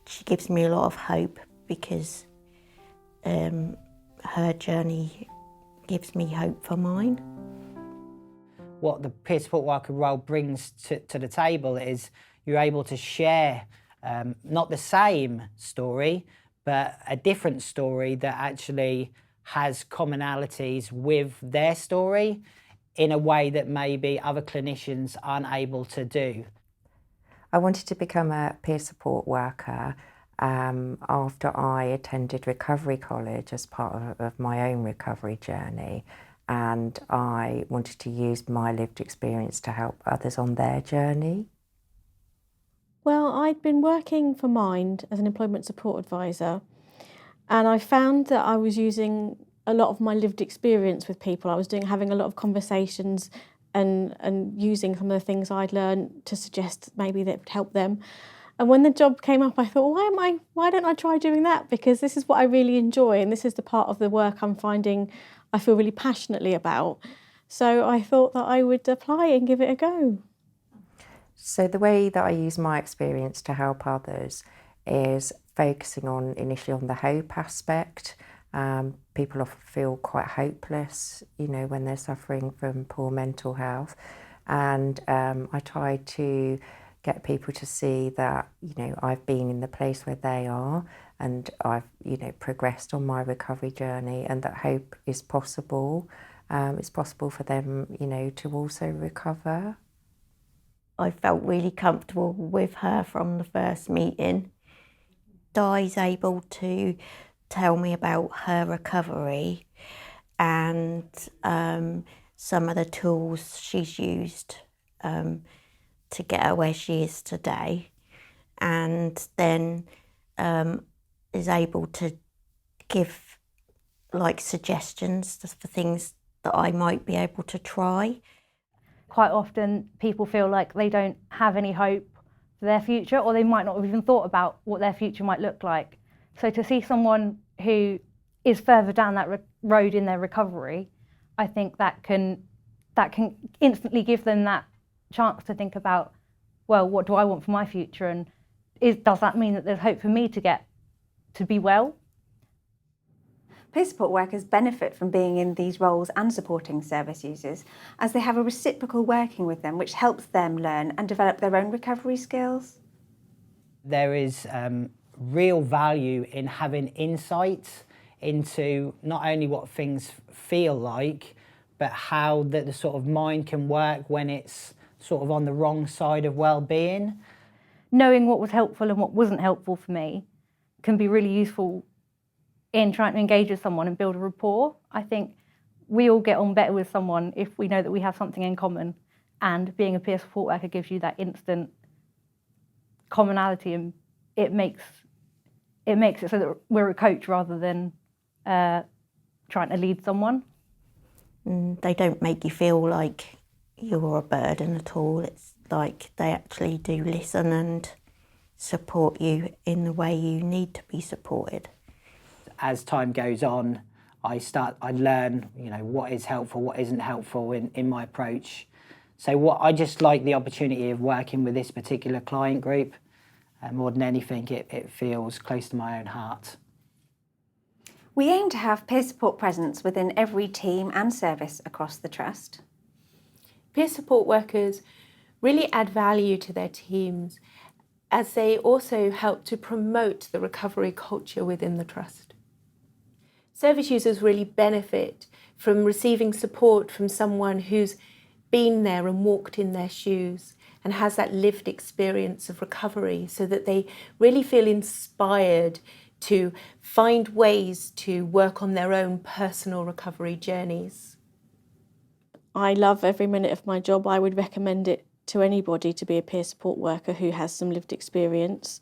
she gives me a lot of hope because her journey gives me hope for mine. What the peer support worker role brings to the table is you're able to share not the same story, but a different story that actually has commonalities with their story in a way that maybe other clinicians aren't able to do. I wanted to become a peer support worker after I attended recovery college as part of my own recovery journey, and I wanted to use my lived experience to help others on their journey. Well, I'd been working for Mind as an employment support advisor, and I found that I was using a lot of my lived experience with people. I was having a lot of conversations and using some of the things I'd learned to suggest maybe that would help them. And when the job came up, I thought, why don't I try doing that? Because this is what I really enjoy, and this is the part of the work I'm finding I feel really passionately about. So I thought that I would apply and give it a go. So the way that I use my experience to help others is focusing initially on the hope aspect. People often feel quite hopeless, when they're suffering from poor mental health. And I try to get people to see that, I've been in the place where they are and I've, progressed on my recovery journey, and that hope is possible. It's possible for them, to also recover. I felt really comfortable with her from the first meeting. Di's able to tell me about her recovery and some of the tools she's used to get her where she is today, and then is able to give suggestions for things that I might be able to try. Quite often people feel like they don't have any hope for their future, or they might not have even thought about what their future might look like. So to see someone who is further down that road in their recovery, I think that can instantly give them that chance to think about, well, what do I want for my future, and does that mean that there's hope for me to be well? Peer support workers benefit from being in these roles and supporting service users, as they have a reciprocal working with them which helps them learn and develop their own recovery skills. There is real value in having insights into not only what things feel like, but how the sort of mind can work when it's sort of on the wrong side of well-being. Knowing what was helpful and what wasn't helpful for me can be really useful in trying to engage with someone and build a rapport. I think we all get on better with someone if we know that we have something in common, and being a peer support worker gives you that instant commonality, and it makes it so that we're a coach rather than trying to lead someone. They don't make you feel like you're a burden at all. It's like they actually do listen and support you in the way you need to be supported. As time goes on, I learn, what is helpful, what isn't helpful in my approach. So I just like the opportunity of working with this particular client group. More than anything, it feels close to my own heart. We aim to have peer support presence within every team and service across the Trust. Peer support workers really add value to their teams, as they also help to promote the recovery culture within the Trust. Service users really benefit from receiving support from someone who's been there and walked in their shoes and has that lived experience of recovery, so that they really feel inspired to find ways to work on their own personal recovery journeys. I love every minute of my job. I would recommend it to anybody to be a peer support worker who has some lived experience.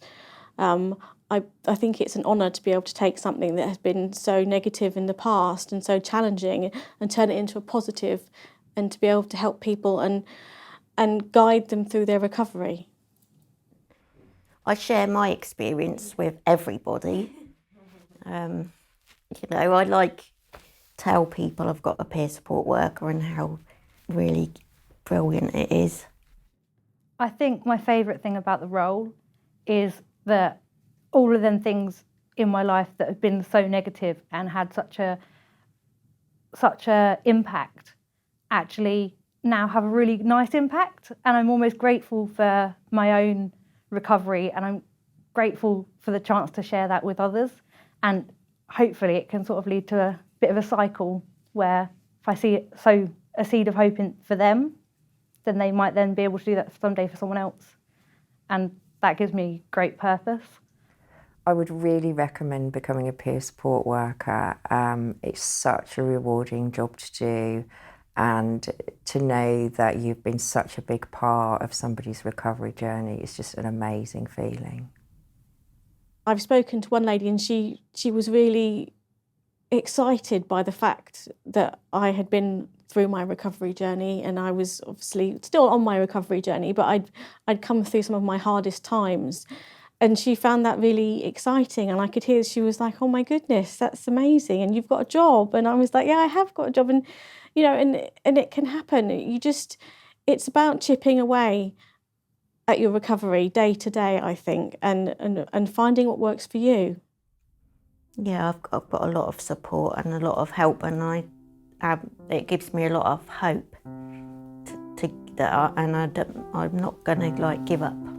I think it's an honour to be able to take something that has been so negative in the past and so challenging and turn it into a positive, and to be able to help people and guide them through their recovery. I share my experience with everybody. I tell people I've got a peer support worker and how really brilliant it is. I think my favourite thing about the role is that all of them things in my life that have been so negative and had such a impact actually now have a really nice impact, and I'm almost grateful for my own recovery, and I'm grateful for the chance to share that with others, and hopefully it can sort of lead to a bit of a cycle where if I sow a seed of hope for them, then they might then be able to do that someday for someone else, and that gives me great purpose. I would really recommend becoming a peer support worker. It's such a rewarding job to do, and to know that you've been such a big part of somebody's recovery journey is just an amazing feeling. I've spoken to one lady and she was really excited by the fact that I had been through my recovery journey, and I was obviously still on my recovery journey, but I'd come through some of my hardest times. And she found that really exciting, and I could hear she was like, "Oh my goodness, that's amazing, and you've got a job." And I was like, "Yeah, I have got a job," and you know, and it can happen. It's about chipping away at your recovery day to day, I think, and finding what works for you. Yeah, I've got a lot of support and a lot of help, and it gives me a lot of hope I'm not going to give up.